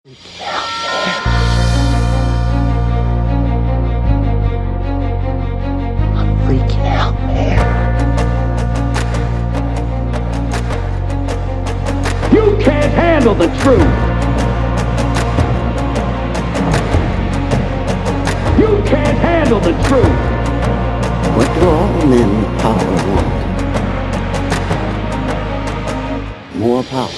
Freaking out, man. You can't handle the truth. You can't handle the truth. What do all men with power want? More power.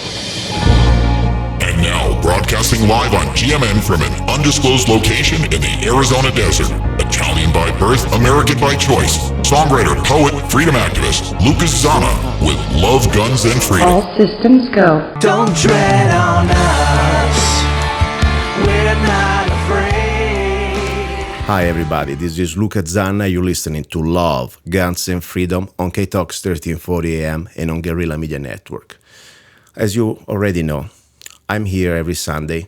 And now, broadcasting live on GMN from an undisclosed location in the Arizona desert. Italian by birth, American by choice. Songwriter, poet, freedom activist, Luca Zanna with Love, Guns, and Freedom. All systems go. Don't tread on us. We're not afraid. Hi everybody, this is Luca Zanna. You're listening to Love, Guns, and Freedom on K-Talks 1340 AM and on Guerrilla Media Network. As you already know, I'm here every Sunday,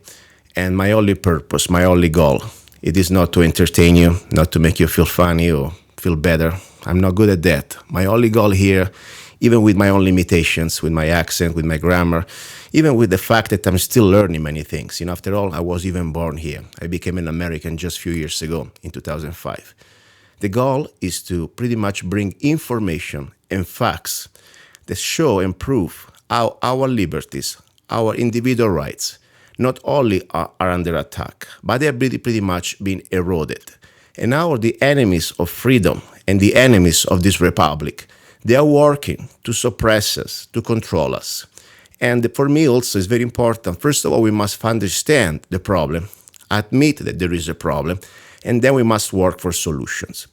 and my only purpose, my only goal, it is not to entertain you, not to make you feel funny or feel better. I'm not good at that. My only goal here, even with my own limitations, with my accent, with my grammar, even with the fact that I'm still learning many things. After all, I was even born here. I became an American just a few years ago, in 2005. The goal is to pretty much bring information and facts that show and prove how our liberties, our individual rights, not only are under attack, but they are pretty much being eroded. And now the enemies of freedom and the enemies of this republic, they are working to suppress us, to control us. And for me also it's very important, first of all, we must understand the problem, admit that there is a problem, and then we must work for solutions.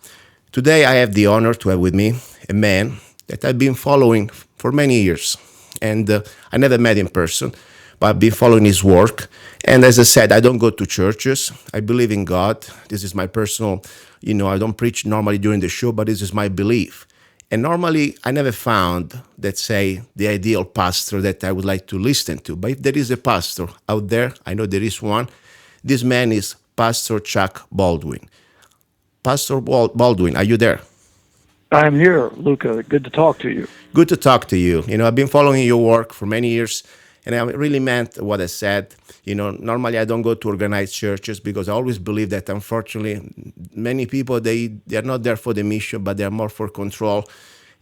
Today I have the honor to have with me a man that I've been following for many years. And I never met in person, but I've been following his work. And as I said, I don't go to churches. I believe in God. This is my personal, I don't preach normally during the show, but this is my belief. And normally, I never found, let's say, the ideal pastor that I would like to listen to. But if there is a pastor out there, I know there is one. This man is Pastor Chuck Baldwin. Pastor Baldwin, are you there? I'm here, Luca. Good to talk to you. Good to talk to you. I've been following your work for many years, and I really meant what I said. Normally I don't go to organized churches because I always believe that, unfortunately, many people, they are not there for the mission, but they are more for control.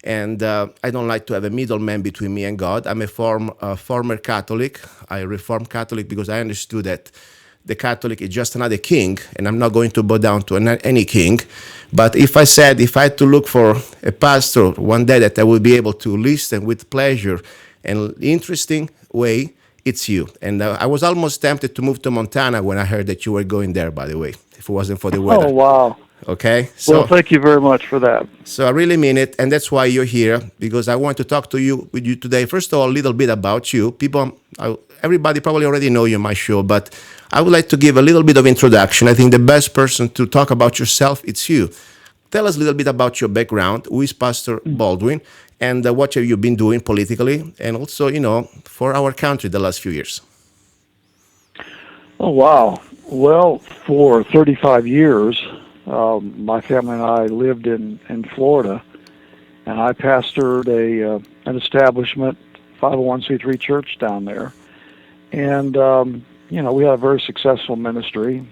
And I don't like to have a middleman between me and God. I'm a former Catholic. I Reformed Catholic because I understood that the Catholic is just another king, and I'm not going to bow down to any king. But if I had to look for a pastor one day that I would be able to listen with pleasure and interesting way, it's you. And I was almost tempted to move to Montana when I heard that you were going there, by the way, if it wasn't for the weather. Oh, wow. Okay? Well, thank you very much for that. So I really mean it, and that's why you're here, because I want to talk with you today. First of all, a little bit about you. Everybody probably already know you on my show, but I would like to give a little bit of introduction. I think the best person to talk about yourself, it's you. Tell us a little bit about your background. Who is Pastor Baldwin, and what have you been doing politically, and also, for our country the last few years? Oh, wow. Well, for 35 years, my family and I lived in Florida, and I pastored an establishment, 501c3 church down there. And, we had a very successful ministry,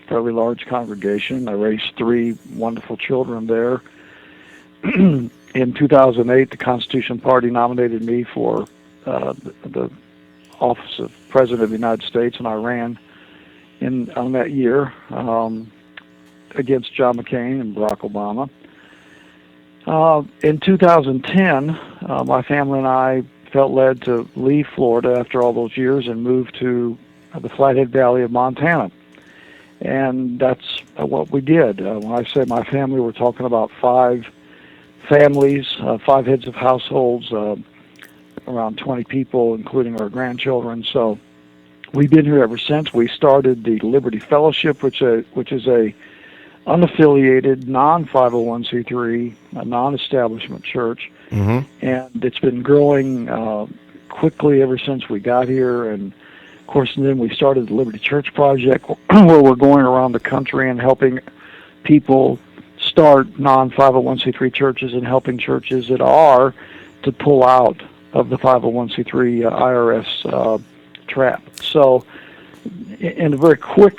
fairly large congregation. I raised 3 wonderful children there. In 2008, the Constitution Party nominated me for the office of President of the United States, and I ran on that year against John McCain and Barack Obama. In 2010, my family and I felt led to leave Florida after all those years and move to the Flathead Valley of Montana. And that's what we did. When I say my family, we're talking about 5 families, 5 heads of households, around 20 people, including our grandchildren. So we've been here ever since. We started the Liberty Fellowship, which is a unaffiliated, non-501c3, a non-establishment church. Mm-hmm. And it's been growing quickly ever since we got here. And, of course, then we started the Liberty Church Project, where we're going around the country and helping people start non-501c3 churches and helping churches that are to pull out of the 501c3 IRS trap. So in a very quick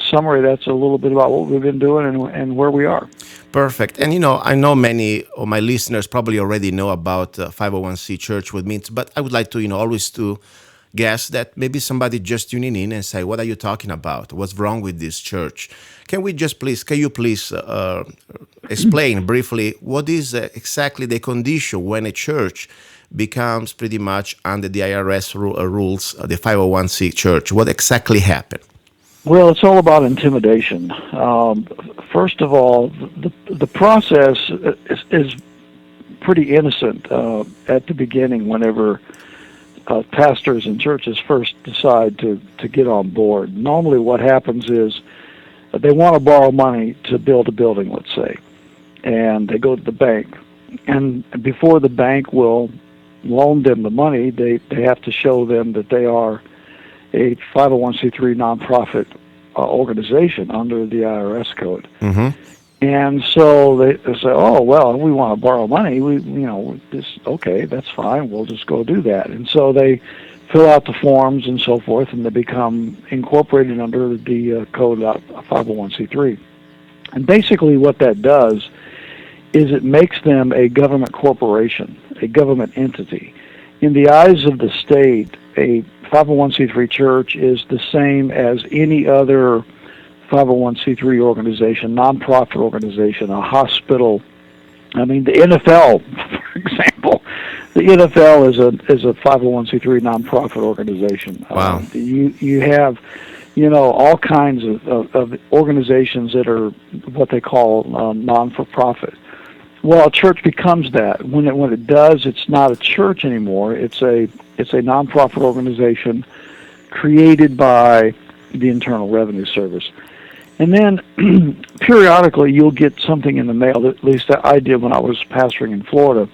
summary, that's a little bit about what we've been doing and where we are. Perfect. And, you know, I know many of my listeners probably already know about 501c Church, what it means, but I would like to, you know, always to guess that maybe somebody just tuning in and say, what are you talking about? What's wrong with this church? Can you please explain briefly what is exactly the condition when a church becomes pretty much under the IRS rules, the 501c Church? What exactly happened? Well, it's all about intimidation. First of all, the process is pretty innocent at the beginning whenever pastors and churches first decide to get on board. Normally what happens is they want to borrow money to build a building, let's say, and they go to the bank. And before the bank will loan them the money, they have to show them that they are a 501c3 nonprofit organization under the IRS code. Mm-hmm. And so they say, oh, well, we want to borrow money. Okay, that's fine. We'll just go do that. And so they fill out the forms and so forth, and they become incorporated under the code 501c3. And basically what that does is it makes them a government corporation, a government entity. In the eyes of the state, a 501c3 church is the same as any other 501c3 organization, nonprofit organization, a hospital. I mean, the NFL, for example, the NFL is a 501c3 nonprofit organization. Wow. You have, all kinds of organizations that are what they call non-for-profit. Well, a church becomes that. When it does, it's not a church anymore. It's a nonprofit organization created by the Internal Revenue Service. And then periodically you'll get something in the mail, at least I did when I was pastoring in Florida.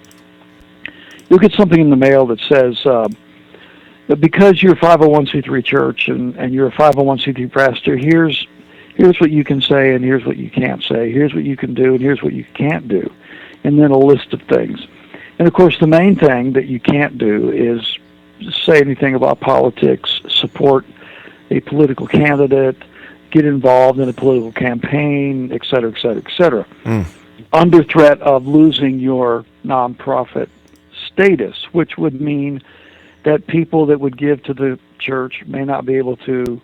You'll get something in the mail that says that because you're a 501c3 church and you're a 501c3 pastor, here's what you can say and here's what you can't say. Here's what you can do and here's what you can't do. And then a list of things. And of course the main thing that you can't do is say anything about politics, support a political candidate, get involved in a political campaign, et cetera, et cetera, et cetera, under threat of losing your nonprofit status, which would mean that people that would give to the church may not be able to,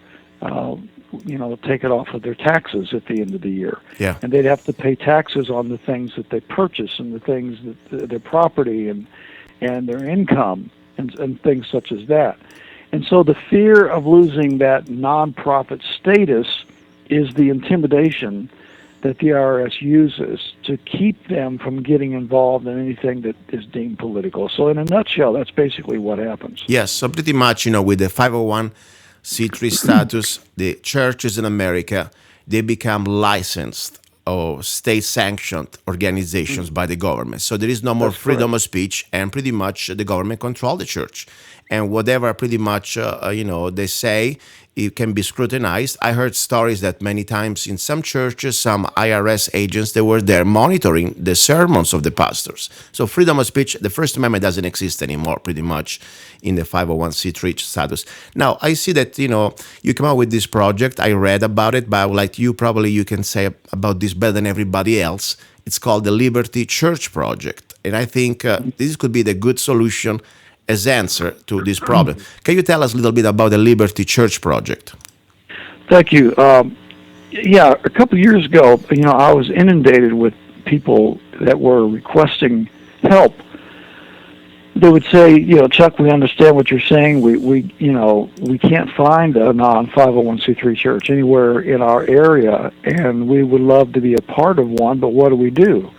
take it off of their taxes at the end of the year. Yeah. And they'd have to pay taxes on the things that they purchase and the things that their property and their income and things such as that. And so the fear of losing that nonprofit status is the intimidation that the IRS uses to keep them from getting involved in anything that is deemed political. So in a nutshell, that's basically what happens. Yes, so pretty much, with the 501c3 status, the churches in America, they become licensed or state-sanctioned organizations by the government. So there is no more freedom of speech, and pretty much the government control the church. And whatever pretty much, they say, it can be scrutinized. I heard stories that many times in some churches, some IRS agents, they were there monitoring the sermons of the pastors. So freedom of speech, the First Amendment doesn't exist anymore pretty much in the 501c3 status. Now, I see that, you come out with this project. I read about it, but I would like you can say about this better than everybody else. It's called the Liberty Church Project. And I think this could be the good solution as answer to this problem. Can you tell us a little bit about the Liberty Church Project? Thank you. A couple of years ago, I was inundated with people that were requesting help. They would say, Chuck, we understand what you're saying. We can't find a non-501c3 church anywhere in our area, and we would love to be a part of one, but what do we do?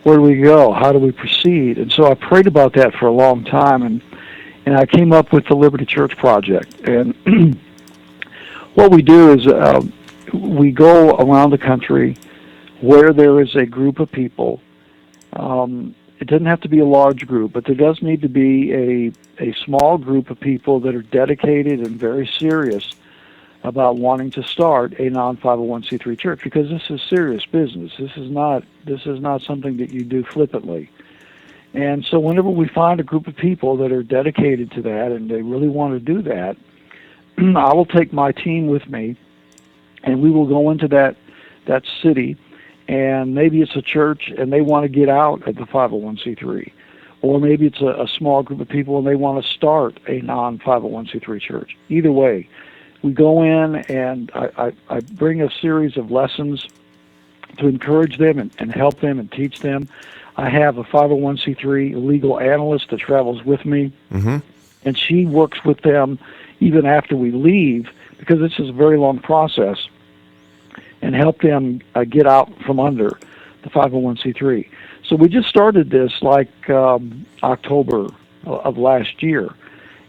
Where do we go? How do we proceed? And so I prayed about that for a long time, and I came up with the Liberty Church Project. And what we do is we go around the country where there is a group of people. It doesn't have to be a large group, but there does need to be a small group of people that are dedicated and very serious about wanting to start a non-501c3 church, because this is serious business. This is not something that you do flippantly. And so whenever we find a group of people that are dedicated to that and they really want to do that, I will take my team with me, and we will go into that city, and maybe it's a church and they want to get out of the 501c3, or maybe it's a small group of people and they want to start a non-501c3 church. Either way, we go in and I bring a series of lessons to encourage them and help them and teach them. I have a 501c3 legal analyst that travels with me, and she works with them even after we leave, because this is a very long process, and help them get out from under the 501c3. So we just started this like October of last year,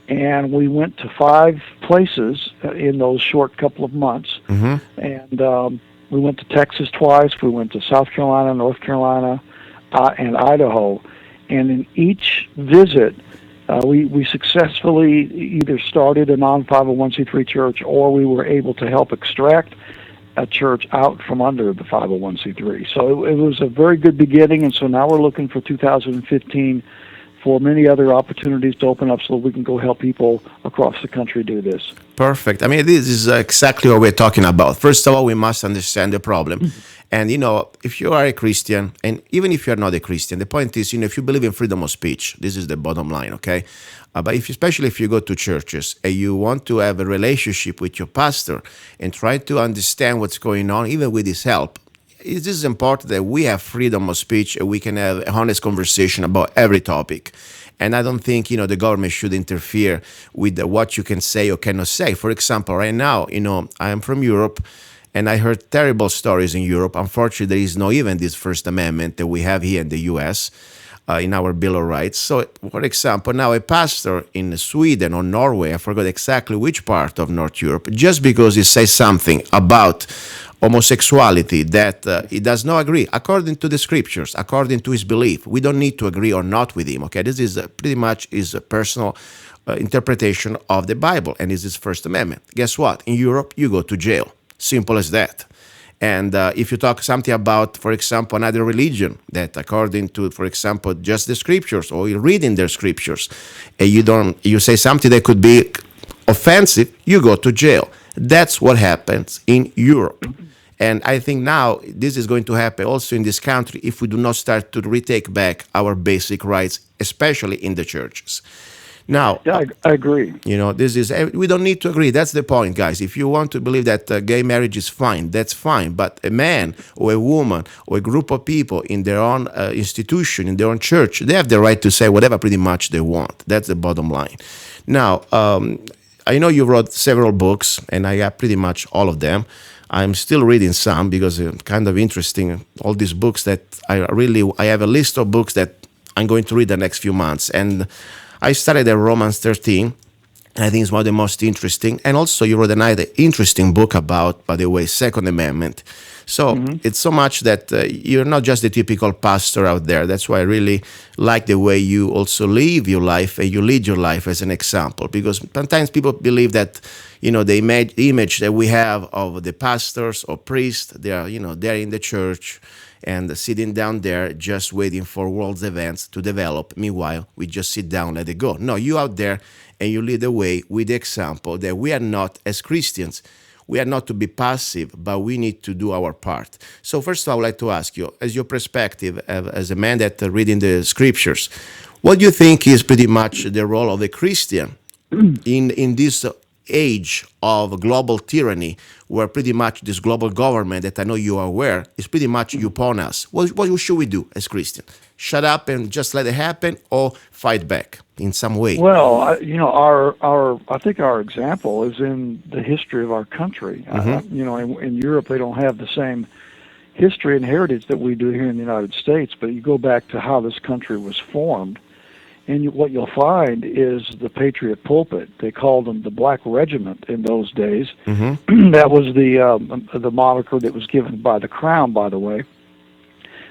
and we went to 5 places in those short couple of months. And we went to Texas twice, we went to South Carolina, North Carolina, and Idaho. And in each visit, we successfully either started a non-501c3 church, or we were able to help extract a church out from under the 501c3. So it was a very good beginning, and so now we're looking for 2015 for many other opportunities to open up so that we can go help people across the country do this. Perfect. I mean, this is exactly what we're talking about. First of all, we must understand the problem. And, if you are a Christian, and even if you're not a Christian, the point is, if you believe in freedom of speech, this is the bottom line, okay? But especially if you go to churches and you want to have a relationship with your pastor and try to understand what's going on, even with his help, it is important that we have freedom of speech and we can have a honest conversation about every topic. And I don't think, the government should interfere with what you can say or cannot say. For example, right now, I am from Europe, and I heard terrible stories in Europe. Unfortunately, there is no even this First Amendment that we have here in the U.S., in our Bill of Rights. So, for example, now a pastor in Sweden or Norway, I forgot exactly which part of North Europe, just because he says something about homosexuality that he does not agree, according to the scriptures, according to his belief. We don't need to agree or not with him, okay? This is pretty much his personal interpretation of the Bible, and is his First Amendment. Guess what? In Europe, you go to jail. Simple as that. And if you talk something about, for example, another religion that, according to, for example, just the scriptures, or you read in their scriptures, and you say something that could be offensive, you go to jail. That's what happens in Europe. And I think now this is going to happen also in this country if we do not start to retake back our basic rights, especially in the churches. Now, Yeah, I agree. We don't need to agree. That's the point, guys. If you want to believe that gay marriage is fine, that's fine. But a man or a woman or a group of people in their own institution, in their own church, they have the right to say whatever pretty much they want. That's the bottom line. Now, I know you wrote several books, and I got pretty much all of them. I'm still reading some because it's kind of interesting, all these books that I have a list of books that I'm going to read the next few months. And I started at Romans 13, and I think it's one of the most interesting. And also you wrote another interesting book about, by the way, Second Amendment. So it's so much that you're not just the typical pastor out there. That's why I really like the way you also live your life and you lead your life as an example. Because sometimes people believe that, the image that we have of the pastors or priests, they're in the church and sitting down there just waiting for world's events to develop. Meanwhile, we just sit down, let it go. No, you out there and you lead the way with the example that we are not, as Christians, we are not to be passive, but we need to do our part. So first of all, I would like to ask you, as your perspective, as a man that reading the scriptures, what do you think is pretty much the role of a Christian in this age of global tyranny, where pretty much this global government that I know you are aware is pretty much upon us? What should we do as Christians? Shut up and just let it happen, or fight back in some way? Well, I think our example is in the history of our country. In Europe, they don't have the same history and heritage that we do here in the United States, but you go back to how this country was formed, and what you'll find is the Patriot Pulpit. They called them the Black Regiment in those days. That was the moniker that was given by the Crown, by the way.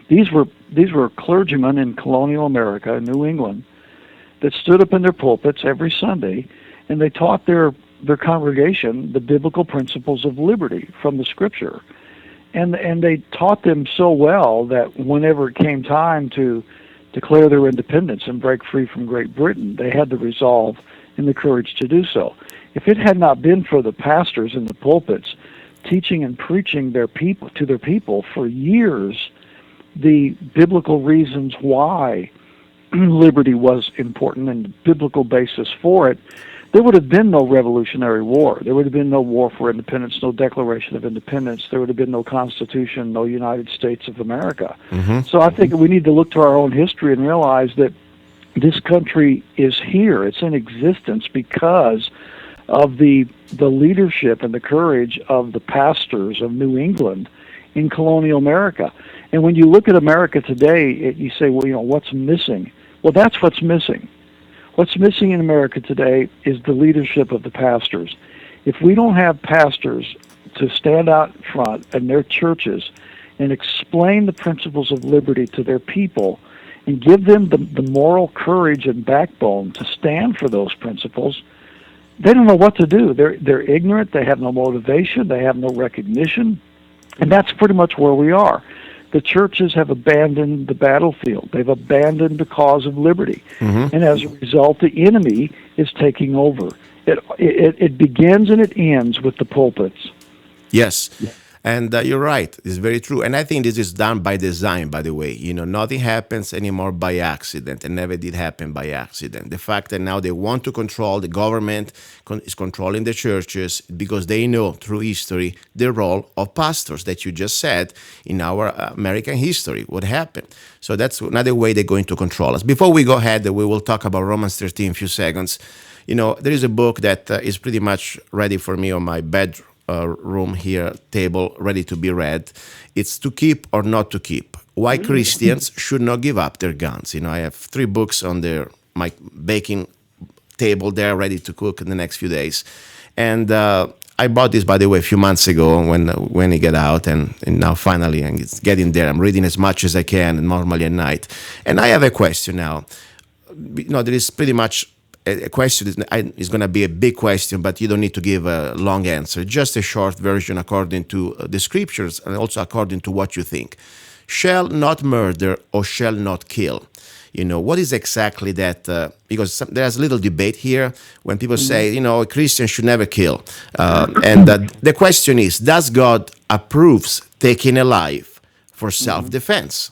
These were clergymen in colonial America, New England, that stood up in their pulpits every Sunday, and they taught their congregation the biblical principles of liberty from the Scripture. And they taught them so well that whenever it came time to declare their independence and break free from Great Britain, they had the resolve and the courage to do so. If it had not been for the pastors in the pulpits teaching and preaching their people for years, the biblical reasons why liberty was important and the biblical basis for it, there would have been no Revolutionary War. There would have been no War for Independence, no Declaration of Independence. There would have been no Constitution, no United States of America. So I think we need to look to our own history and realize that this country is here. It's in existence because of the leadership and the courage of the pastors of New England in colonial America. And when you look at America today, you say, well, what's missing? Well, that's what's missing. What's missing in America today is the leadership of the pastors. If we don't have pastors to stand out front in their churches and explain the principles of liberty to their people and give them the moral courage and backbone to stand for those principles, they don't know what to do. They're ignorant. They have no motivation. They have no recognition. And that's pretty much where we are. The churches have abandoned the battlefield. They've abandoned the cause of liberty. And as a result, the enemy is taking over. It begins and it ends with the pulpits. Yes. And you're right. It's very true. And I think this is done by design, by the way. Nothing happens anymore by accident. It never did happen by accident. The fact that now they want to control, the government is controlling the churches because they know through history the role of pastors that you just said in our American history, what happened. So that's another way they're going to control us. Before we go ahead, we will talk about Romans 13 in a few seconds. There is a book that is pretty much ready for me on my bedroom. Room here, table, ready to be read. It's To Keep or Not to Keep. Why Christians should not give up their guns. I have 3 books on my baking table there, ready to cook in the next few days. And I bought this, by the way, a few months ago when it got out, and now finally it's getting there. I'm reading as much as I can, normally at night. And I have a question now. There is pretty much a question is going to be a big question, but you don't need to give a long answer. Just a short version according to the scriptures and also according to what you think. Shall not murder or shall not kill. What is exactly that? Because there's a little debate here when people say, a Christian should never kill. And the question is, does God approves taking a life for self-defense?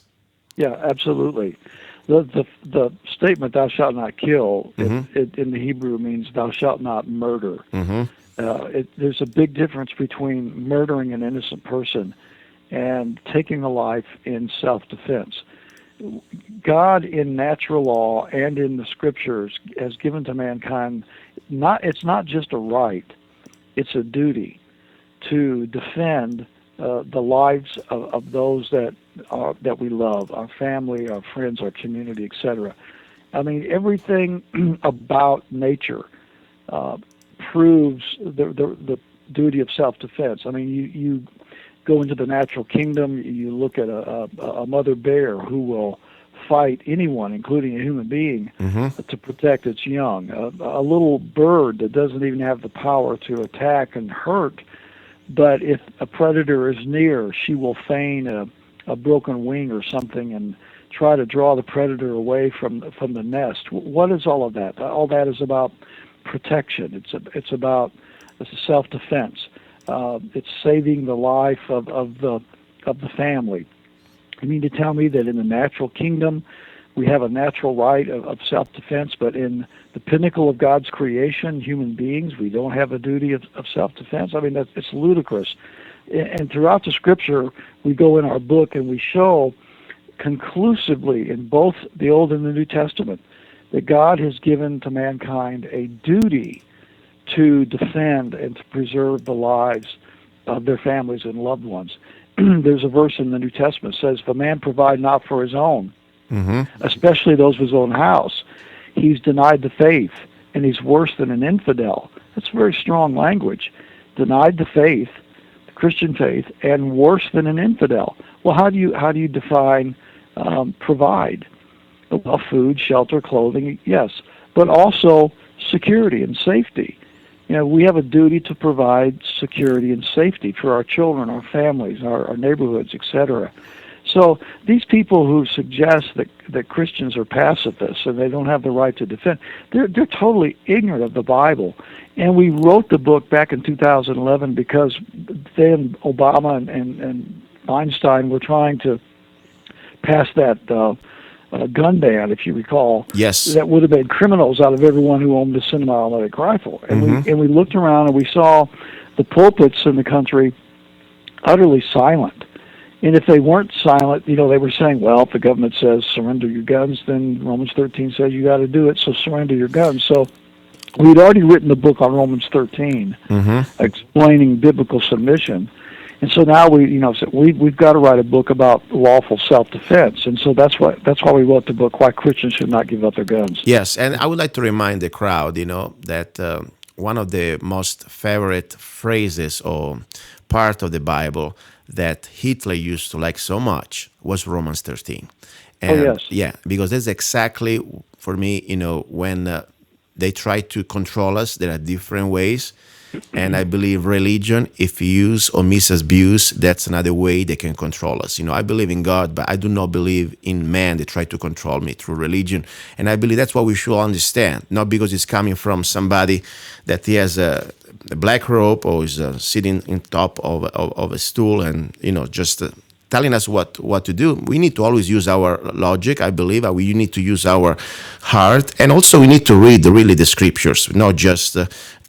Yeah, absolutely. The statement "thou shalt not kill" it in the Hebrew means "thou shalt not murder." There's a big difference between murdering an innocent person and taking a life in self-defense. God, in natural law and in the Scriptures, has given to mankind it's not just a right; it's a duty to defend the lives of those that we love, our family, our friends, our community, etc. I mean, everything about nature proves the duty of self-defense. I mean, you go into the natural kingdom, you look at a mother bear who will fight anyone, including a human being, to protect its young. A little bird that doesn't even have the power to attack and hurt, but if a predator is near, she will feign a broken wing or something and try to draw the predator away from the nest. What is all of that? All that is about protection. It's about self-defense. It's saving the life of the family. You mean to tell me that in the natural kingdom we have a natural right of self-defense, but in the pinnacle of God's creation, human beings, we don't have a duty of self-defense? I mean, it's ludicrous. And throughout the Scripture, we go in our book and we show conclusively in both the Old and the New Testament that God has given to mankind a duty to defend and to preserve the lives of their families and loved ones. There's a verse in the New Testament that says, if a man provide not for his own, especially those of his own house, he's denied the faith, and he's worse than an infidel. That's very strong language. Denied the faith, the Christian faith, and worse than an infidel. Well, how do you define provide? Well, food, shelter, clothing, yes, but also security and safety. We have a duty to provide security and safety for our children, our families, our neighborhoods, etc. So these people who suggest that Christians are pacifists and they don't have the right to defend, they're totally ignorant of the Bible. And we wrote the book back in 2011 because then Obama and Feinstein were trying to pass that gun ban, if you recall. Yes. That would have made criminals out of everyone who owned a semi-automatic rifle. And we looked around and we saw the pulpits in the country utterly silent. And if they weren't silent, they were saying, well, if the government says surrender your guns, then Romans 13 says you got to do it, so surrender your guns. So we'd already written a book on Romans 13 explaining biblical submission. And so now we've got to write a book about lawful self-defense. And so that's why we wrote the book, Why Christians Should Not Give Up Their Guns. Yes, and I would like to remind the crowd, that one of the most favorite phrases or part of the Bible that Hitler used to like so much was Romans 13. And yes. Yeah, because that's exactly, for me, when they try to control us, there are different ways. And I believe religion, if used or misused, that's another way they can control us. I believe in God, but I do not believe in man. They try to control me through religion. And I believe that's what we should understand, not because it's coming from somebody that he has a black robe or is sitting on top of a stool and, just telling us what to do. We need to always use our logic, I believe. We need to use our heart. And also we need to read really the scriptures, not just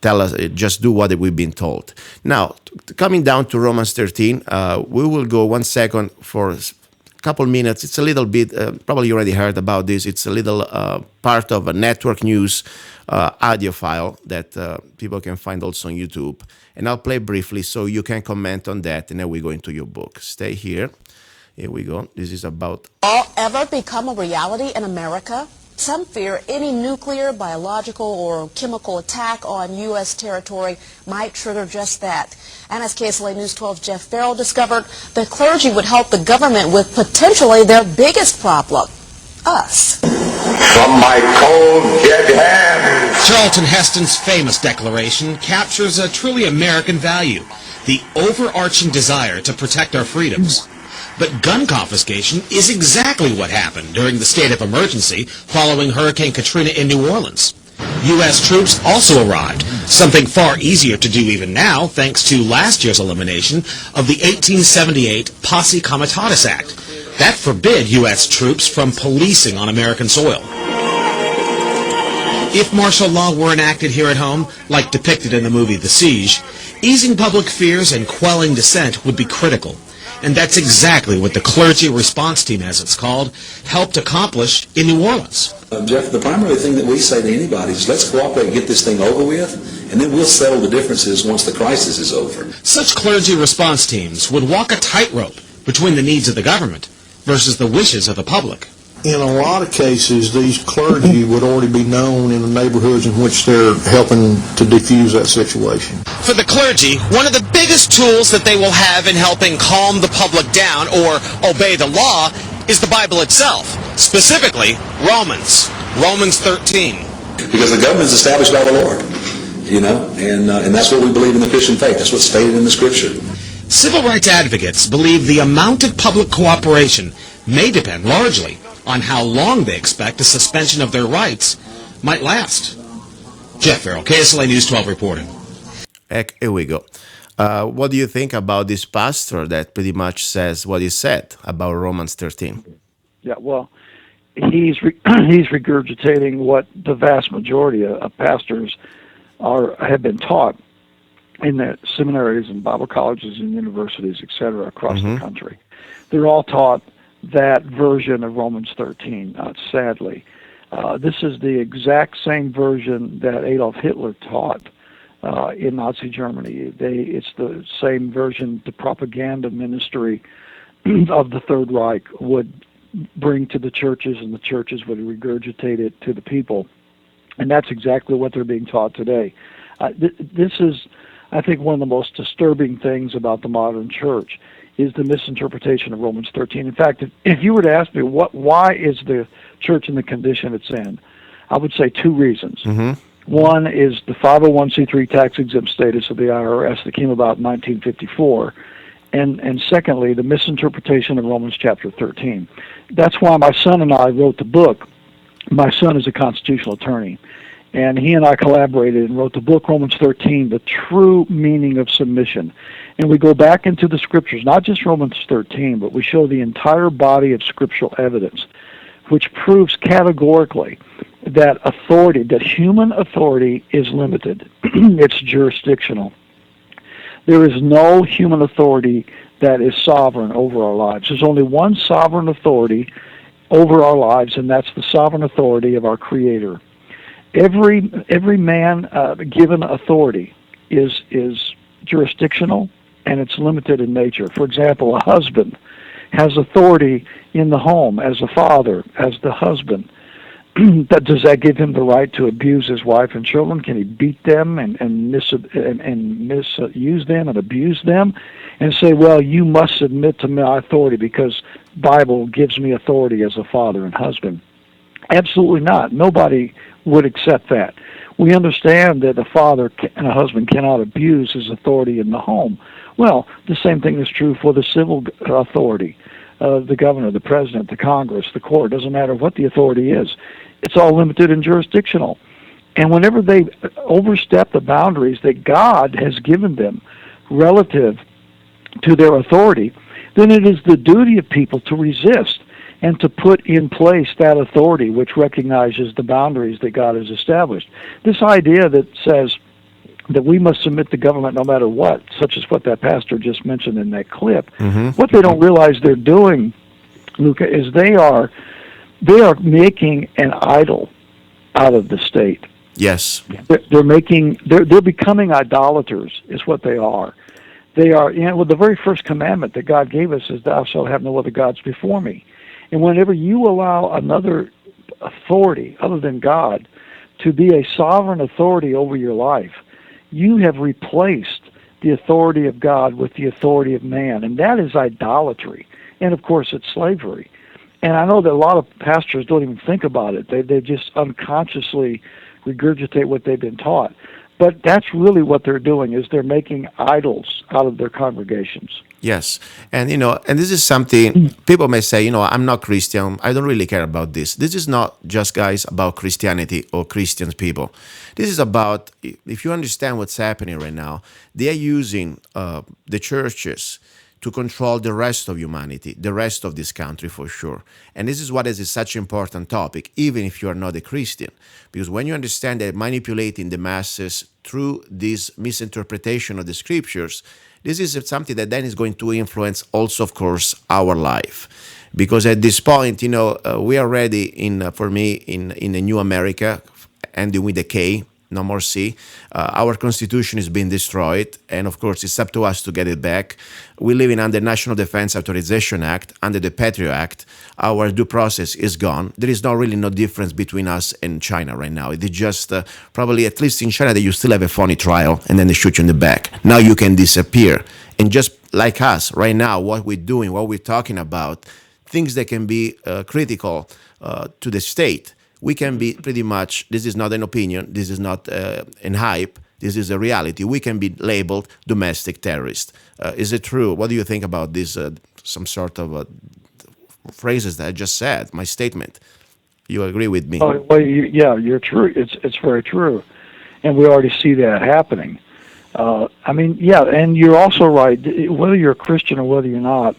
tell us, just do what we've been told. Now, coming down to Romans 13, we will go 1 second for a couple minutes. It's a little bit, probably you already heard about this. It's a little part of a network news audio file that people can find also on YouTube. And I'll play briefly so you can comment on that, and then we go into your book. Stay here. Here we go. This is about... All ever become a reality in America? Some fear any nuclear, biological, or chemical attack on U.S. territory might trigger just that. And as KSLA News 12's Jeff Farrell discovered, the clergy would help the government with potentially their biggest problem, us. From my cold, dead hands. Charlton Heston's famous declaration captures a truly American value, the overarching desire to protect our freedoms. But gun confiscation is exactly what happened during the state of emergency following Hurricane Katrina in New Orleans. U.S. troops also arrived, something far easier to do even now thanks to last year's elimination of the 1878 Posse Comitatus Act. That forbid U.S. troops from policing on American soil. If martial law were enacted here at home, like depicted in the movie The Siege, easing public fears and quelling dissent would be critical. And that's exactly what the Clergy Response Team, as it's called, helped accomplish in New Orleans. Jeff, the primary thing that we say to anybody is let's cooperate and get this thing over with, and then we'll settle the differences once the crisis is over. Such Clergy Response Teams would walk a tightrope between the needs of the government versus the wishes of the public. In a lot of cases, these clergy would already be known in the neighborhoods in which they're helping to defuse that situation. For the clergy, one of the biggest tools that they will have in helping calm the public down or obey the law is the Bible itself, specifically Romans 13. Because the government is established by the Lord, and that's what we believe in the Christian faith. That's what's stated in the Scripture. Civil rights advocates believe the amount of public cooperation may depend largely on how long they expect a suspension of their rights might last. Jeff Farrell, KSLA News 12 reporting. Here we go. What do you think about this pastor that pretty much says what he said about Romans 13? Yeah, well, he's regurgitating what the vast majority of pastors have been taught in the seminaries and Bible colleges and universities, etc., across the country. They're all taught that version of Romans 13, sadly. This is the exact same version that Adolf Hitler taught in Nazi Germany. It's the same version the propaganda ministry of the Third Reich would bring to the churches, and the churches would regurgitate it to the people. And that's exactly what they're being taught today. This is, I think, one of the most disturbing things about the modern church is the misinterpretation of Romans 13. In fact, if you were to ask me why is the church in the condition it's in, I would say two reasons. One is the 501c3 tax-exempt status of the IRS that came about in 1954, and secondly, the misinterpretation of Romans chapter 13. That's why my son and I wrote the book. My son is a constitutional attorney, and he and I collaborated and wrote the book Romans 13, The True Meaning of Submission. And we go back into the scriptures, not just Romans 13, but we show the entire body of scriptural evidence, which proves categorically that authority, that human authority is limited. It's jurisdictional. There is no human authority that is sovereign over our lives. There's only one sovereign authority over our lives, and that's the sovereign authority of our Creator. Every man given authority is jurisdictional, and it's limited in nature. For example, a husband has authority in the home as a father, as the husband. Does that give him the right to abuse his wife and children? Can he beat them and misuse them and abuse them and say, well, you must submit to my authority because Bible gives me authority as a father and husband? Absolutely not. Nobody would accept that. We understand that a father and a husband cannot abuse his authority in the home. Well, the same thing is true for the civil authority. The governor, the president, the Congress, the court, doesn't matter what the authority is. It's all limited and jurisdictional. And whenever they overstep the boundaries that God has given them relative to their authority, then it is the duty of people to resist and to put in place that authority which recognizes the boundaries that God has established. This idea that says that we must submit to government no matter what, such as what that pastor just mentioned in that clip, what they don't realize they're doing, Luca, is they are making an idol out of the state. Yes. They're becoming idolaters, is what they are. They are, the very first commandment that God gave us is, thou shalt have no other gods before me. And whenever you allow another authority other than God to be a sovereign authority over your life, you have replaced the authority of God with the authority of man, and that is idolatry. And of course, it's slavery. And I know that a lot of pastors don't even think about it. They just unconsciously regurgitate what they've been taught. But that's really what they're doing, is they're making idols out of their congregations. Yes. And, and this is something people may say, I'm not Christian. I don't really care about this. This is not just, guys, about Christianity or Christian people. This is about, if you understand what's happening right now, they are using the churches to control the rest of humanity, the rest of this country for sure. And this is what is such an important topic, even if you are not a Christian. Because when you understand that manipulating the masses through this misinterpretation of the scriptures, this is something that then is going to influence also, of course, our life. Because at this point, we are ready for me, in a new America, ending with a K, no more C. Our Constitution is being destroyed, and of course, it's up to us to get it back. We live in under National Defense Authorization Act, under the Patriot Act. Our due process is gone. There is no difference between us and China right now. It is just probably, at least in China, that you still have a phony trial, and then they shoot you in the back. Now you can disappear. And just like us, right now, what we're doing, what we're talking about, things that can be critical to the state, we can be pretty much, this is not an opinion, this is not an hype, this is a reality. We can be labeled domestic terrorist. Is it true? What do you think about this, some sort of phrases that I just said, my statement? You agree with me? Oh, well, you're true. It's very true. And we already see that happening. And you're also right. Whether you're a Christian or whether you're not,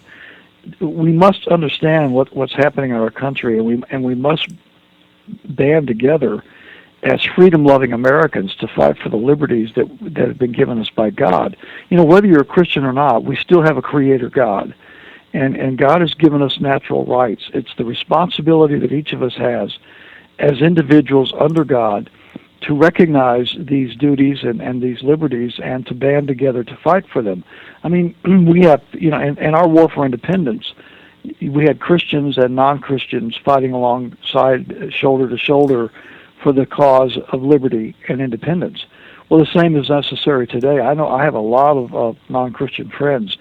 we must understand what's happening in our country, and we must band together as freedom-loving Americans to fight for the liberties that have been given us by God. Whether you're a Christian or not, we still have a Creator God, and God has given us natural rights. It's the responsibility that each of us has as individuals under God to recognize these duties and these liberties and to band together to fight for them. We have, in our war for independence, we had Christians and non-Christians fighting alongside, shoulder to shoulder, for the cause of liberty and independence. Well, the same is necessary today. I know I have a lot of non-Christian friends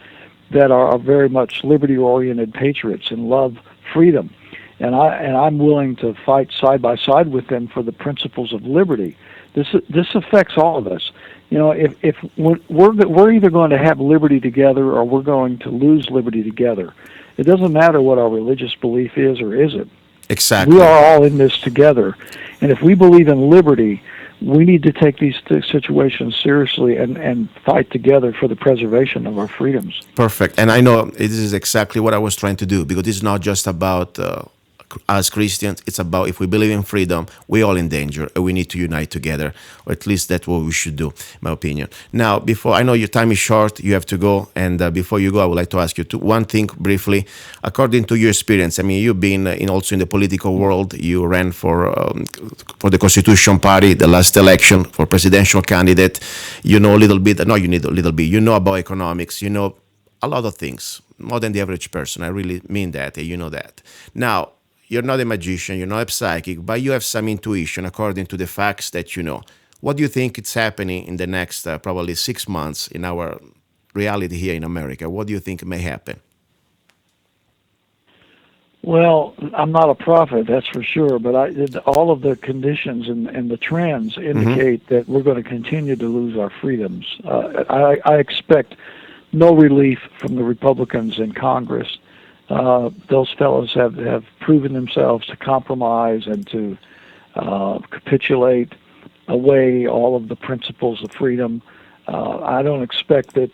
that are very much liberty-oriented patriots and love freedom, and I'm willing to fight side by side with them for the principles of liberty. This affects all of us. if we're either going to have liberty together or we're going to lose liberty together. It doesn't matter what our religious belief is or isn't. Exactly. We are all in this together. And if we believe in liberty, we need to take these situations seriously and fight together for the preservation of our freedoms. Perfect. And I know this is exactly what I was trying to do, because it's not just about us Christians. It's about, if we believe in freedom, we're all in danger, and we need to unite together, or at least that's what we should do, in my opinion. Now, before, I know your time is short, you have to go, and before you go, I would like to ask you one thing briefly. According to your experience, I mean, you've been also in the political world. You ran for the Constitution Party, the last election, for presidential candidate. You know a little bit, no, you need a little bit. You know about economics. You know a lot of things, more than the average person. I really mean that, and you know that. Now, you're not a magician, you're not a psychic, but you have some intuition according to the facts that you know. What do you think is happening in the next probably 6 months in our reality here in America? What do you think may happen? Well, I'm not a prophet, that's for sure, but all of the conditions and the trends indicate that we're going to continue to lose our freedoms. I expect no relief from the Republicans in Congress. Those fellows have proven themselves to compromise and to capitulate away all of the principles of freedom. I don't expect that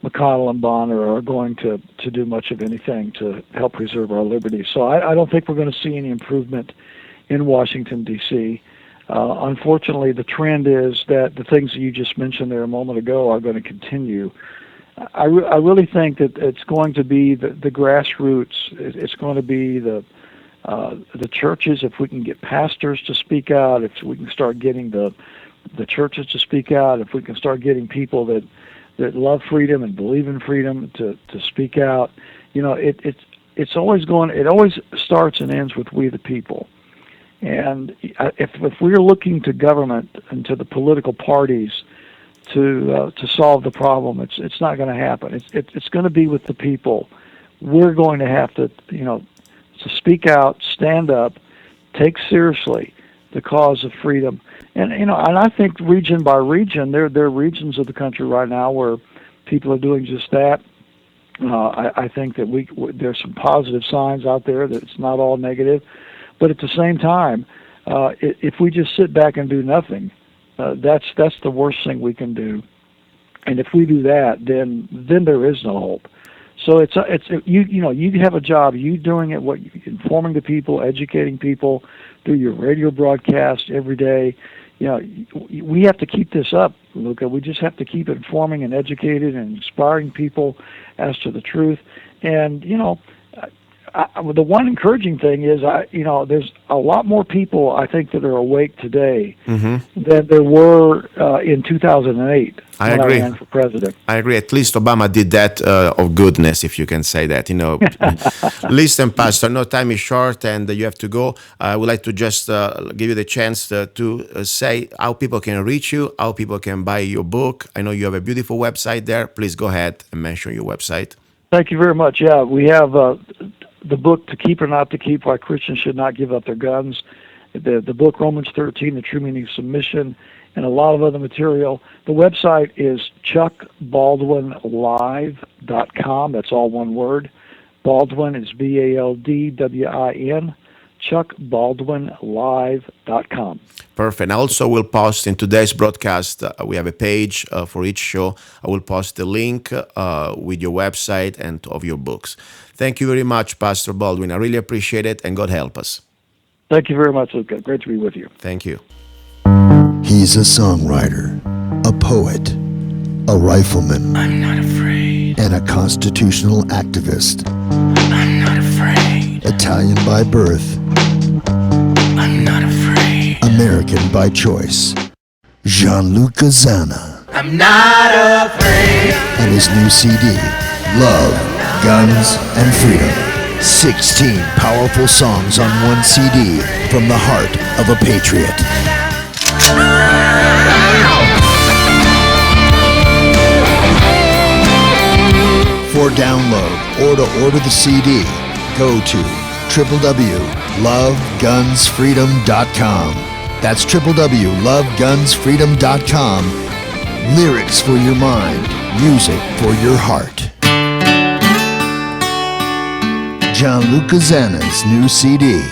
McConnell and Bonner are going to do much of anything to help preserve our liberty. So I don't think we're going to see any improvement in Washington, D.C. Unfortunately, the trend is that the things that you just mentioned there a moment ago are going to continue. I really think that it's going to be the grassroots. It's going to be the churches. If we can get pastors to speak out, if we can start getting the churches to speak out, if we can start getting people that love freedom and believe in freedom to speak out, it always starts and ends with we the people. And if we're looking to government and to the political parties to solve the problem, it's not going to happen. It's going to be with the people. We're going to have to to speak out, stand up, take seriously the cause of freedom. And and I think region by region, there are regions of the country right now where people are doing just that. I think that there's some positive signs out there, that it's not all negative. But at the same time, if we just sit back and do nothing, that's the worst thing we can do. And if we do that, then there is no hope. So you have a job. You doing it, informing the people, educating people through your radio broadcast every day. We have to keep this up, Luca. We just have to keep informing and educating and inspiring people as to the truth. And the one encouraging thing is, there's a lot more people, I think, that are awake today than there were in 2008 when I ran for president. I agree. At least Obama did that of goodness, if you can say that. Listen, Pastor, no, time is short and you have to go. I would like to just give you the chance to say how people can reach you, how people can buy your book. I know you have a beautiful website there. Please go ahead and mention your website. Thank you very much. Yeah, we have the book, To Keep or Not to Keep, Why Christians Should Not Give Up Their Guns, the book Romans 13, The True Meaning of Submission, and a lot of other material. The website is chuckbaldwinlive.com. That's all one word. Baldwin is BALDWIN. chuckbaldwinlive.com. Perfect. I also will post in today's broadcast, we have a page for each show. I will post the link with your website and of your books. Thank you very much, Pastor Baldwin. I really appreciate it, and God help us. Thank you very much, Luca. Great to be with you. Thank you. He's a songwriter, a poet, a rifleman, I'm not afraid, and a constitutional activist. I'm not afraid, Italian by birth, I'm not afraid, American by choice. Luca Zanna. I'm not afraid. And his new CD, Love, Guns, and Freedom. 16 powerful songs on one CD from the heart of a patriot. For download or to order the CD, go to www.lovegunsfreedom.com. That's www.lovegunsfreedom.com, Lyrics for your mind, music for your heart. Luca Zanna's new CD,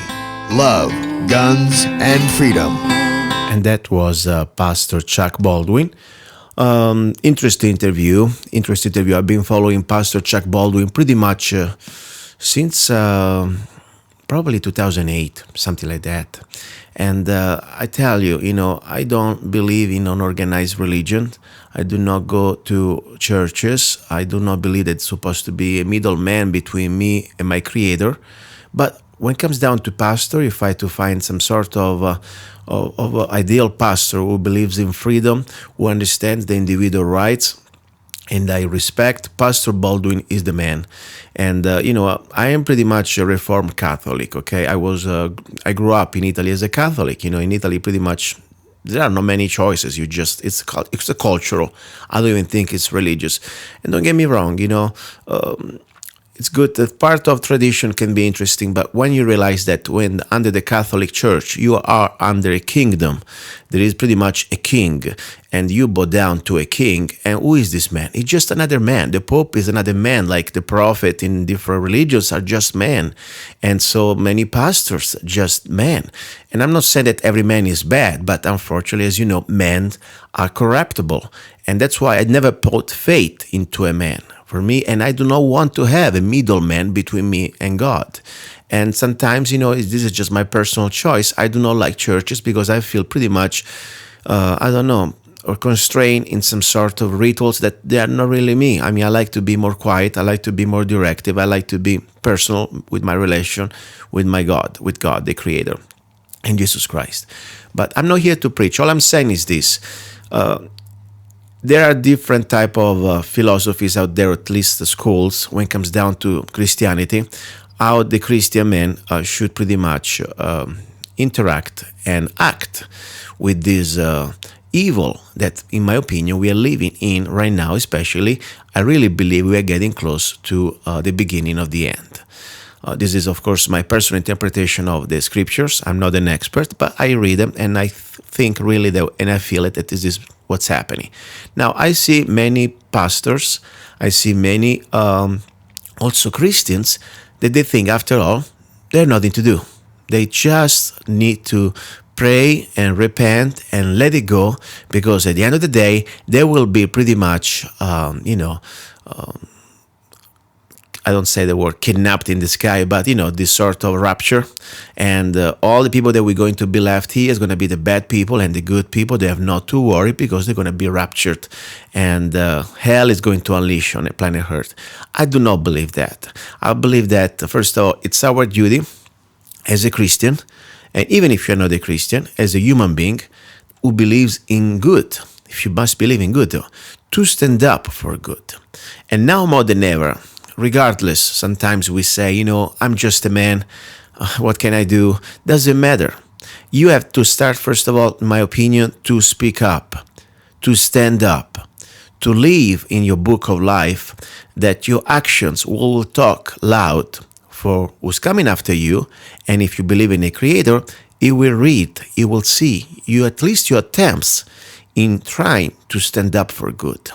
Love, Guns, and Freedom. And that was Pastor Chuck Baldwin. Interesting interview. I've been following Pastor Chuck Baldwin pretty much since probably 2008, something like that. And I tell you, I don't believe in unorganized religion. I do not go to churches. I do not believe that it's supposed to be a middleman between me and my Creator. But when it comes down to pastor, if I to find some sort of ideal pastor who believes in freedom, who understands the individual rights, and I respect, Pastor Baldwin is the man. And I am pretty much a Reformed Catholic. Okay, I grew up in Italy as a Catholic. In Italy, pretty much there are not many choices. It's a cultural. I don't even think it's religious. And don't get me wrong, it's good that part of tradition can be interesting, but when you realize that when under the Catholic Church you are under a kingdom, there is pretty much a king, and you bow down to a king, and who is this man? He's just another man. The Pope is another man, like the prophet in different religions are just men, and so many pastors just men. And I'm not saying that every man is bad, but unfortunately, as you know, men are corruptible, and that's why I never put faith into a man. For me, and I do not want to have a middleman between me and God. And sometimes, this is just my personal choice. I do not like churches because I feel pretty much, or constrained in some sort of rituals that they are not really me. I mean, I like to be more quiet. I like to be more directive. I like to be personal with my relation with my God, with God, the Creator, and Jesus Christ. But I'm not here to preach. All I'm saying is this. There are different type of philosophies out there, at least the schools, when it comes down to Christianity, how the Christian man should pretty much interact and act with this evil that, in my opinion, we are living in right now. Especially, I really believe we are getting close to the beginning of the end. This is, of course, my personal interpretation of the scriptures. I'm not an expert, but I read them, and I think really that, and I feel it, that this is what's happening. Now, I see many pastors, I see many also Christians, that they think, after all, they have nothing to do. They just need to pray and repent and let it go, because at the end of the day, they will be pretty much, I don't say the word kidnapped in the sky, but this sort of rapture, and all the people that we're going to be left here is going to be the bad people, and the good people, they have not to worry because they're going to be raptured, and hell is going to unleash on the planet Earth. I do not believe that. I believe that, first of all, it's our duty as a Christian, and even if you're not a Christian, as a human being who believes in good, if you must believe in good, to stand up for good. And now more than ever, regardless, sometimes we say, I'm just a man, what can I do? Doesn't matter. You have to start, first of all, in my opinion, to speak up, to stand up, to live in your book of life, that your actions will talk loud for who's coming after you, and if you believe in a Creator, He will read, He will see you, at least your attempts in trying to stand up for good.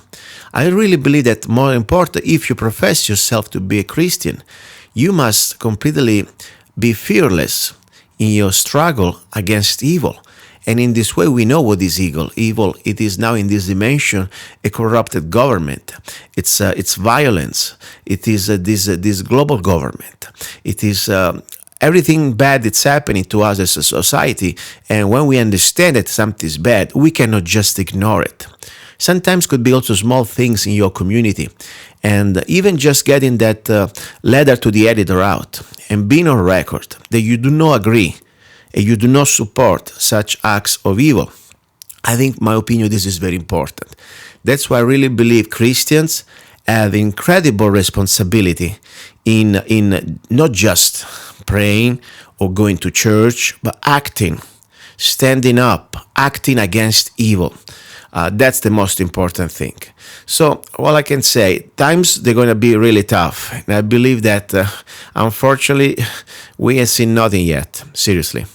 I really believe that more important, if you profess yourself to be a Christian, you must completely be fearless in your struggle against evil. And in this way, we know what is evil. Evil, it is now in this dimension a corrupted government. It's violence. It is this global government. It is everything bad that's happening to us as a society. And when we understand that something is bad, we cannot just ignore it. Sometimes could be also small things in your community. And even just getting that letter to the editor out and being on record that you do not agree and you do not support such acts of evil. I think, my opinion, this is very important. That's why I really believe Christians have incredible responsibility in not just praying or going to church, but acting, standing up, acting against evil. That's the most important thing. So, all I can say, times they're going to be really tough. And I believe that, unfortunately, we have seen nothing yet, seriously.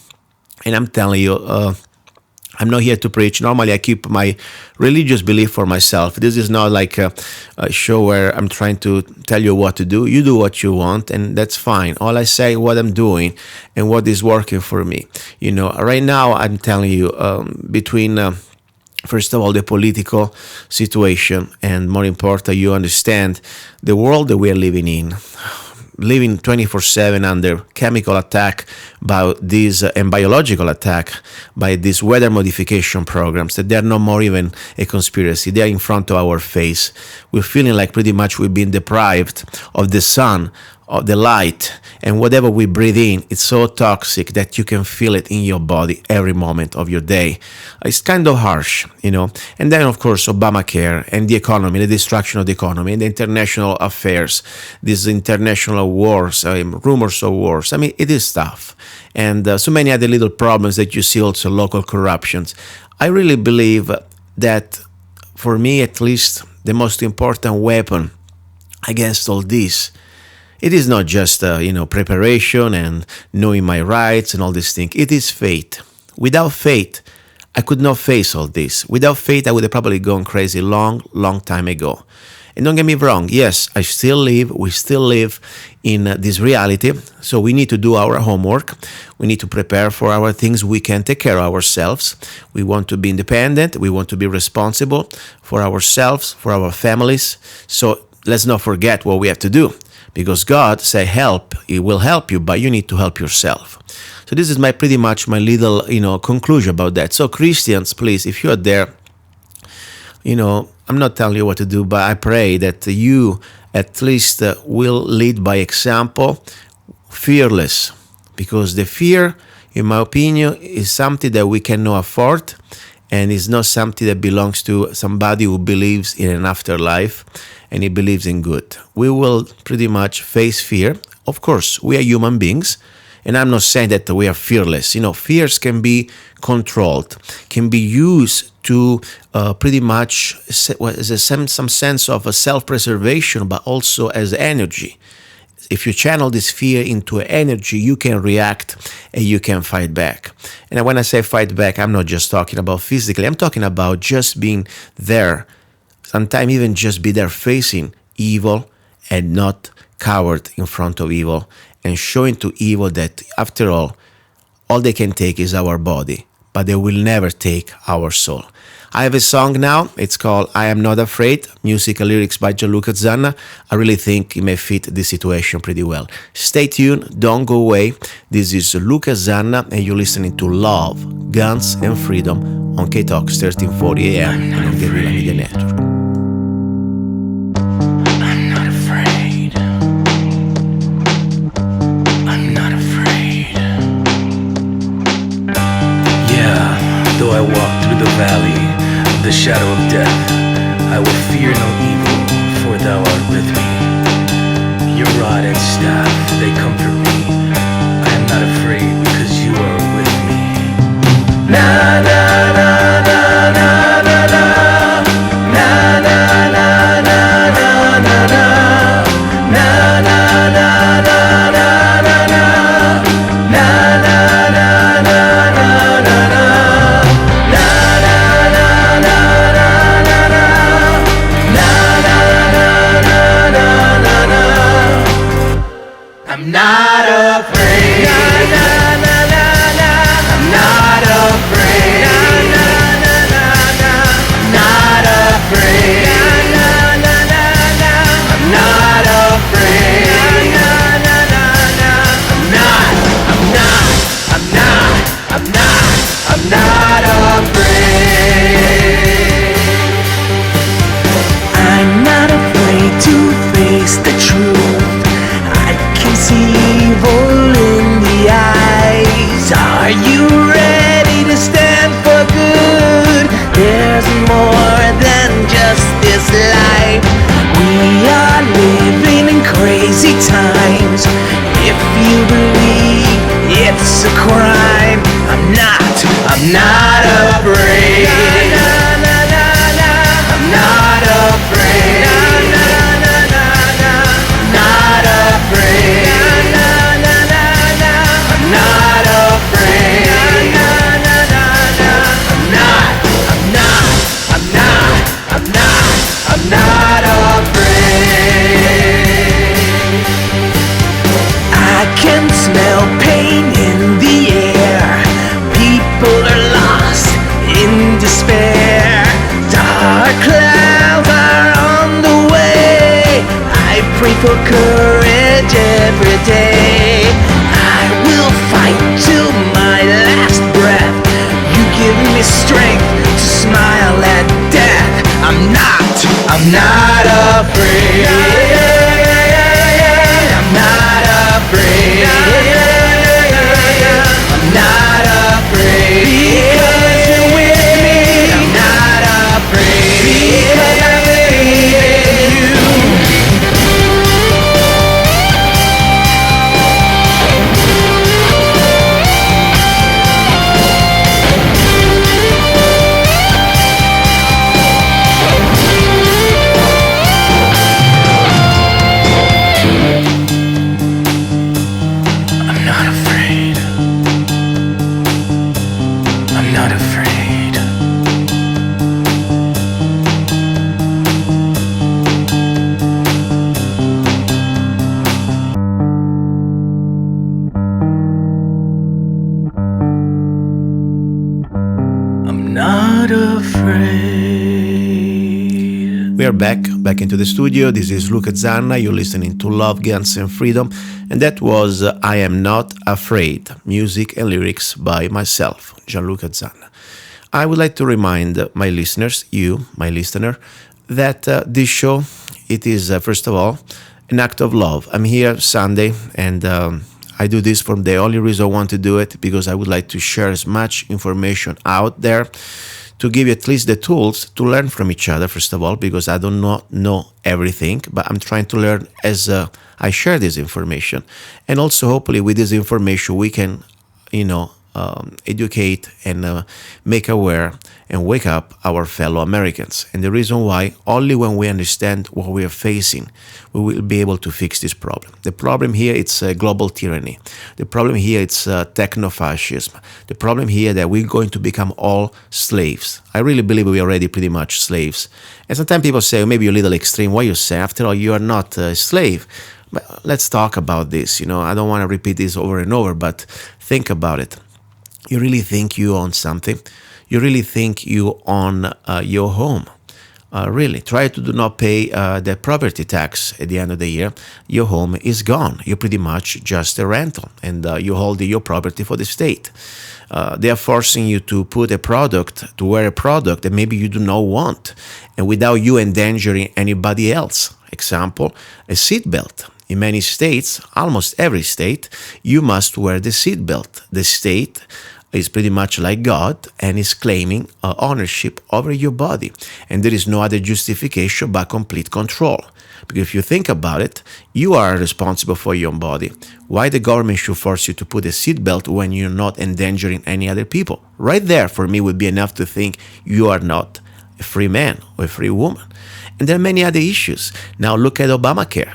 And I'm telling you, I'm not here to preach. Normally, I keep my religious belief for myself. This is not like a show where I'm trying to tell you what to do. You do what you want, and that's fine. All I say what I'm doing and what is working for me. You know, right now, I'm telling you, between first of all, the political situation, and more important, you understand the world that we are living in. Living 24/7 under chemical attack by these and biological attack by these weather modification programs, that they're no more even a conspiracy. They're in front of our face. We're feeling like pretty much we've been deprived of the sun, of the light, and whatever we breathe in, it's so toxic that you can feel it in your body every moment of your day. It's kind of harsh, you know. And then, of course, Obamacare and the economy, the destruction of the economy, and the international affairs, these international wars, rumors of wars. I mean, it is tough. And so many other little problems that you see, also local corruptions. I really believe that, for me at least, the most important weapon against all this, it is not just, preparation and knowing my rights and all these things. It is faith. Without faith, I could not face all this. Without faith, I would have probably gone crazy long time ago. And don't get me wrong, yes, we still live in this reality, so we need to do our homework. We need to prepare for our things. We can take care of ourselves. We want to be independent. We want to be responsible for ourselves, for our families. So let's not forget what we have to do. Because God say help, He will help you, but you need to help yourself. So this is pretty much my little, conclusion about that. So Christians, please, if you are there, I'm not telling you what to do, but I pray that you at least will lead by example, fearless. Because the fear, in my opinion, is something that we cannot afford, and is not something that belongs to somebody who believes in an afterlife and he believes in good. We will pretty much face fear. Of course, we are human beings, and I'm not saying that we are fearless. Fears can be controlled, can be used to pretty much as some sense of a self-preservation, but also as energy. If you channel this fear into energy, you can react and you can fight back. And when I say fight back, I'm not just talking about physically. I'm talking about just being there. Sometimes even just be there facing evil and not coward in front of evil, and showing to evil that after all they can take is our body, but they will never take our soul. I have a song now. It's called I Am Not Afraid, music and lyrics by Luca Zanna. I really think it may fit this situation pretty well. Stay tuned. Don't go away. This is Luca Zanna, and you're listening to Love, Guns, and Freedom on K-Talks 1340 AM and on Guerrilla Media Network. I'm not afraid. I'm not afraid. Yeah, though I walk through the valley, the shadow of death, I will fear no evil, for thou art with me. Your rod and staff, they comfort me. I am not afraid, because you are with me. Na na na na na na na. Na na na na na na na. Na na na na na na na. Na na na na na na na. I'm not for courage every day. I will fight till my last breath. You give me strength to smile at death. I'm not afraid. I'm not afraid. I'm not afraid. Because you're with me. I'm not afraid. Because I believe in you. I'm not afraid. I'm not afraid. I'm not afraid. We are back into the studio. This is Luca Zanna. You're listening to Love, Guns, and Freedom. And that was I Am Not Afraid, music and lyrics by myself, Gianluca Zanna. I would like to remind my listeners, you, my listener, that this show, it is, first of all, an act of love. I'm here Sunday, and I do this for the only reason I want to do it, because I would like to share as much information out there to give you at least the tools to learn from each other, first of all, because I do not know everything, but I'm trying to learn as I share this information. And also, hopefully, with this information, we can, educate and make aware and wake up our fellow Americans. And the reason why, only when we understand what we are facing, we will be able to fix this problem. The problem here, it's global tyranny. The problem here, it's techno-fascism. The problem here that we're going to become all slaves. I really believe we are already pretty much slaves. And sometimes people say, maybe you're a little extreme. Why you say? After all, you are not a slave. But let's talk about this. I don't want to repeat this over and over, but think about it. You really think you own something? You really think you own your home? Really, try to do not pay the property tax at the end of the year. Your home is gone. You're pretty much just a rental, and you hold your property for the state. They are forcing you to wear a product that maybe you do not want, and without you endangering anybody else. Example, a seatbelt. In many states, almost every state, you must wear the seatbelt. The state is pretty much like God and is claiming ownership over your body. And there is no other justification but complete control. Because if you think about it, you are responsible for your own body. Why the government should force you to put a seatbelt when you're not endangering any other people? Right there, for me, would be enough to think you are not a free man or a free woman. And there are many other issues. Now look at Obamacare.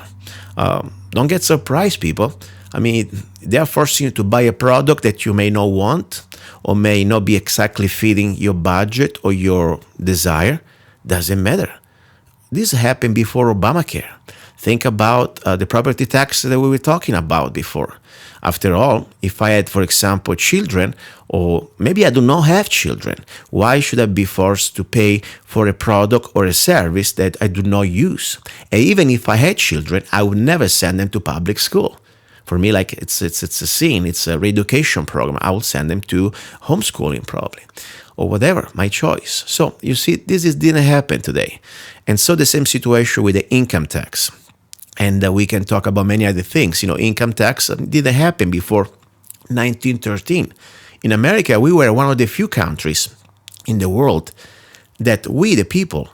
Don't get surprised, people. I mean, they are forcing you to buy a product that you may not want or may not be exactly fitting your budget or your desire. Doesn't matter. This happened before Obamacare. Think about the property tax that we were talking about before. After all, if I had, for example, children, or maybe I do not have children, why should I be forced to pay for a product or a service that I do not use? And even if I had children, I would never send them to public school. For me, like it's a sin, it's a re-education program. I will send them to homeschooling probably, or whatever, my choice. So you see, didn't happen today. And so the same situation with the income tax. And we can talk about many other things. Income tax didn't happen before 1913. In America, we were one of the few countries in the world that we, the people,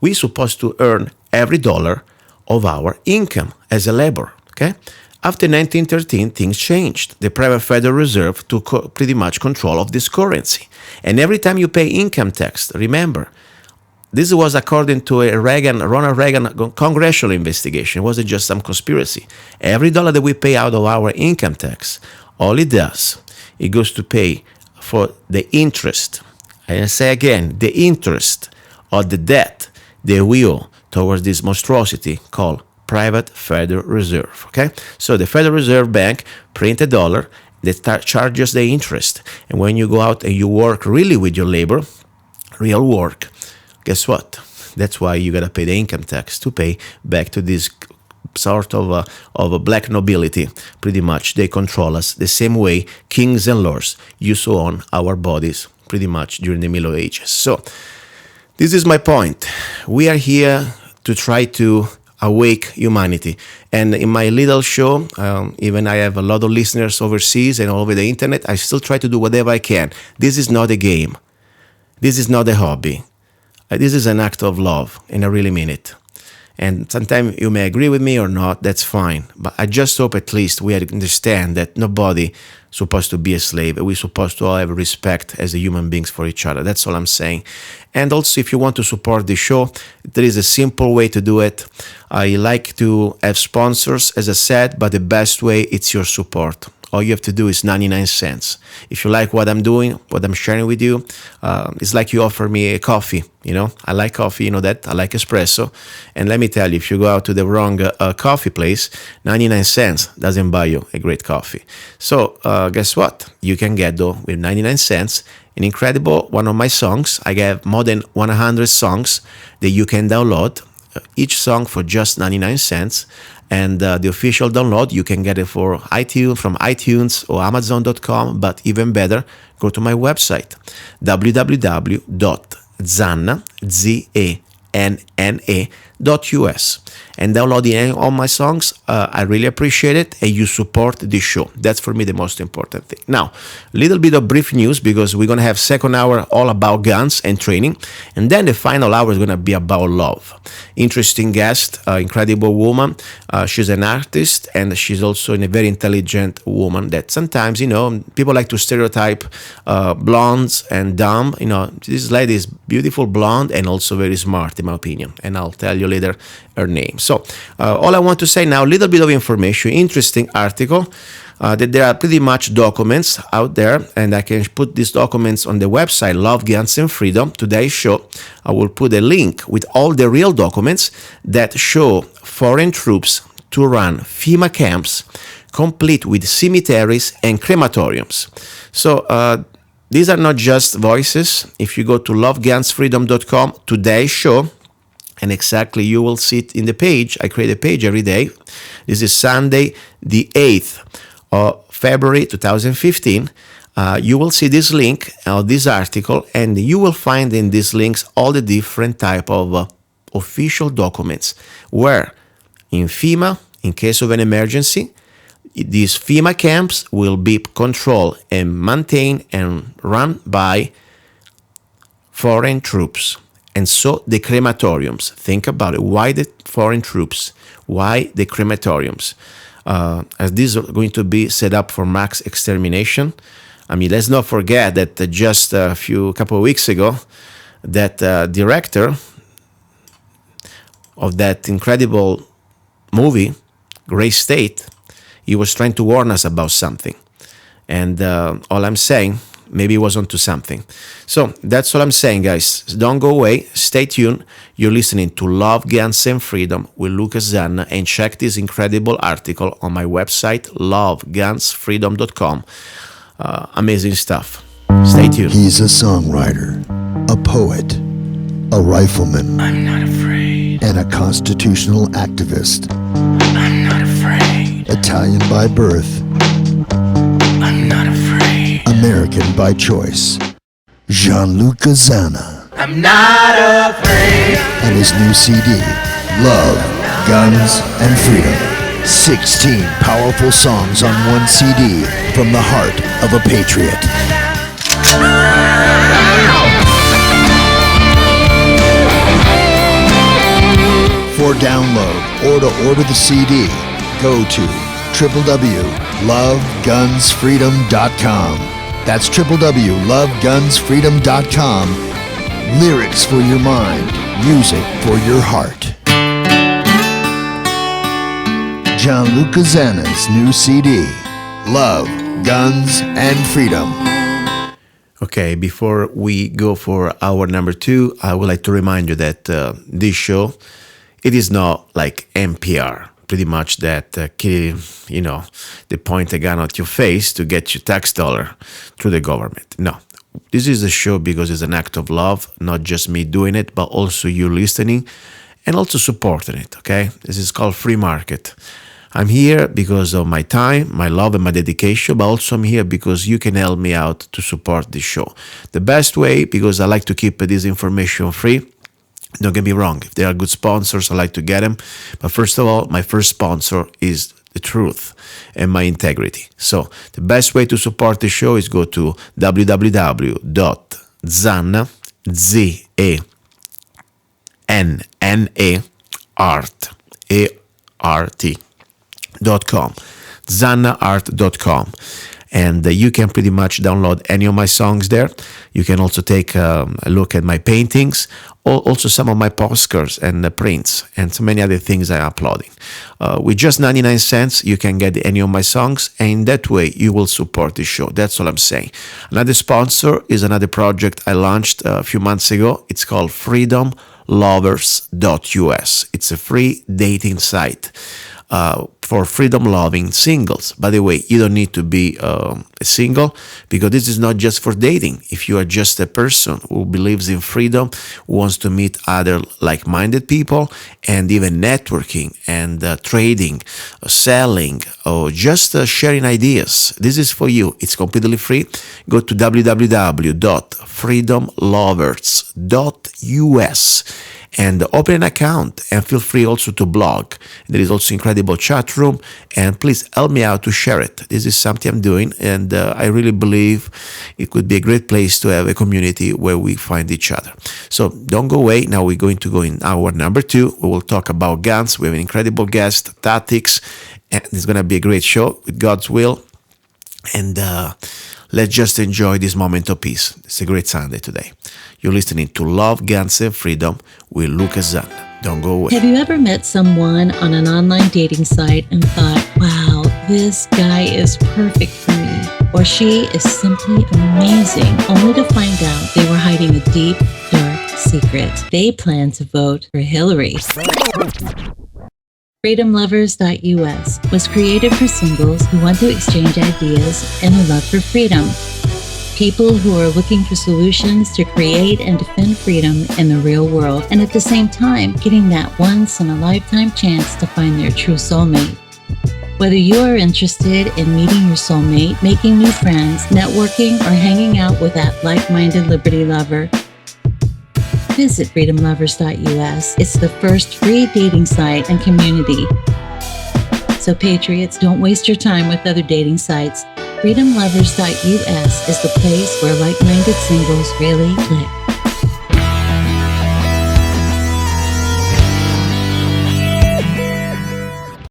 we're supposed to earn every dollar of our income as a labor, okay? After 1913, things changed. The private Federal Reserve took pretty much control of this currency. And every time you pay income tax, remember, this was according to a Ronald Reagan congressional investigation. It wasn't just some conspiracy. Every dollar that we pay out of our income tax, all it does, it goes to pay for the interest. And I say again, the interest of the debt that we owe towards this monstrosity called private Federal Reserve. Okay, so the Federal Reserve Bank print a dollar that charges the interest, and when you go out and you work really with your labor, real work, guess what? That's why you gotta pay the income tax to pay back to this sort of a black nobility, pretty much. They control us the same way kings and lords used to own our bodies, pretty much, during the Middle Ages. So, this is my point. We are here to try to awake humanity. And in my little show, even I have a lot of listeners overseas and all over the internet, I still try to do whatever I can. This is not a game. This is not a hobby. This is an act of love, and I really mean it. And sometimes you may agree with me or not, that's fine. But I just hope at least we understand that nobody is supposed to be a slave. We're supposed to all have respect as human beings for each other. That's all I'm saying. And also, if you want to support the show, there is a simple way to do it. I like to have sponsors, as I said, but the best way, it's your support. All you have to do is 99 cents. If you like what I'm doing, what I'm sharing with you, it's like you offer me a coffee. I like coffee, you know that. I like espresso. And let me tell you, if you go out to the wrong coffee place, 99 cents doesn't buy you a great coffee. So guess what? You can get, though, with 99 cents, an incredible one of my songs. I have more than 100 songs that you can download, each song for just 99 cents. And the official download, you can get it from iTunes or Amazon.com. But even better, go to my website, www.zanna.us, and downloading all my songs. I really appreciate it, and you support the show. That's for me the most important thing. Now, a little bit of brief news, because we're going to have second hour all about guns and training, and then the final hour is going to be about love. Interesting guest, incredible woman. She's an artist, and she's also a very intelligent woman that sometimes, people like to stereotype blondes and dumb. This lady is beautiful blonde and also very smart, in my opinion, and I'll tell you later her name. So all I want to say now, a little bit of information, interesting article, that there are pretty much documents out there, and I can put these documents on the website, Love, Guns, and Freedom. Today's show, I will put a link with all the real documents that show foreign troops to run FEMA camps, complete with cemeteries and crematoriums. So these are not just voices. If you go to lovegunsfreedom.com, today's show, and exactly you will see it in the page. I create a page every day. This is Sunday, the 8th of February 2015. You will see this link, this article, and you will find in these links all the different type of official documents where in FEMA, in case of an emergency, these FEMA camps will be controlled and maintained and run by foreign troops. And so the crematoriums, think about it. Why the foreign troops? Why the crematoriums? As these are going to be set up for mass extermination. I mean, let's not forget that just a couple of weeks ago, that director of that incredible movie, Gray State, he was trying to warn us about something. And all I'm saying, maybe he was onto something. So that's all I'm saying, guys. Don't go away. Stay tuned. You're listening to Love, Guns, and Freedom with Luca Zanna, and check this incredible article on my website, lovegunsfreedom.com. Amazing stuff. Stay tuned. He's a songwriter, a poet, a rifleman. I'm not afraid. And a constitutional activist. I'm not afraid. Italian by birth. I'm not afraid. American by choice. Gianluca Zanna. I'm not afraid. And his new CD, Love, Guns, and Freedom. 16 powerful songs on one CD from the heart of a patriot. For download or to order the CD, go to www.lovegunsfreedom.com. That's www.lovegunsfreedom.com. Lyrics for your mind, music for your heart. Gianluca Zanna's new CD, Love, Guns, and Freedom. Okay, before we go for hour number 2, I would like to remind you that this show, it is not like NPR. Pretty much that, they point a gun at your face to get your tax dollar through the government. No, this is a show because it's an act of love, not just me doing it, but also you listening and also supporting it, okay? This is called free market. I'm here because of my time, my love, and my dedication, but also I'm here because you can help me out to support this show. The best way, because I like to keep this information free. Don't get me wrong, if they are good sponsors, I like to get them. But first of all, my first sponsor is the truth and my integrity. So the best way to support the show is go to www.zanna, Z-A-N-N-A, art.com, zannaart.com. And you can pretty much download any of my songs there. You can also take a look at my paintings, also some of my postcards and prints, and so many other things I'm uploading. With just 99 cents, you can get any of my songs, and in that way, you will support the show. That's all I'm saying. Another sponsor is another project I launched a few months ago. It's called freedomlovers.us. It's a free dating site for freedom-loving singles. By the way, you don't need to be a single, because this is not just for dating. If you are just a person who believes in freedom, who wants to meet other like-minded people, and even networking and trading, selling, or just sharing ideas, this is for you. It's completely free. Go to www.freedomlovers.us and open an account, and feel free also to blog. There is also incredible chat room, and please help me out to share it. This is something I'm doing, and I really believe it could be a great place to have a community where we find each other. So don't go away. Now we're going to go in hour number 2. We will talk about guns. We have an incredible guest, tactics, and it's going to be a great show with God's will. And let's just enjoy this moment of peace. It's a great Sunday today. You're listening to Love, Guns, and Freedom with Luca Zanna. Don't go away. Have you ever met someone on an online dating site and thought, wow, this guy is perfect for me, or she is simply amazing, only to find out they were hiding a deep, dark secret? They plan to vote for Hillary. FreedomLovers.us was created for singles who want to exchange ideas and a love for freedom. People who are looking for solutions to create and defend freedom in the real world, and at the same time, getting that once-in-a-lifetime chance to find their true soulmate. Whether you are interested in meeting your soulmate, making new friends, networking, or hanging out with that like-minded liberty lover, visit freedomlovers.us. It's the first free dating site and community. So patriots, don't waste your time with other dating sites. freedomlovers.us is the place where like-minded singles really click.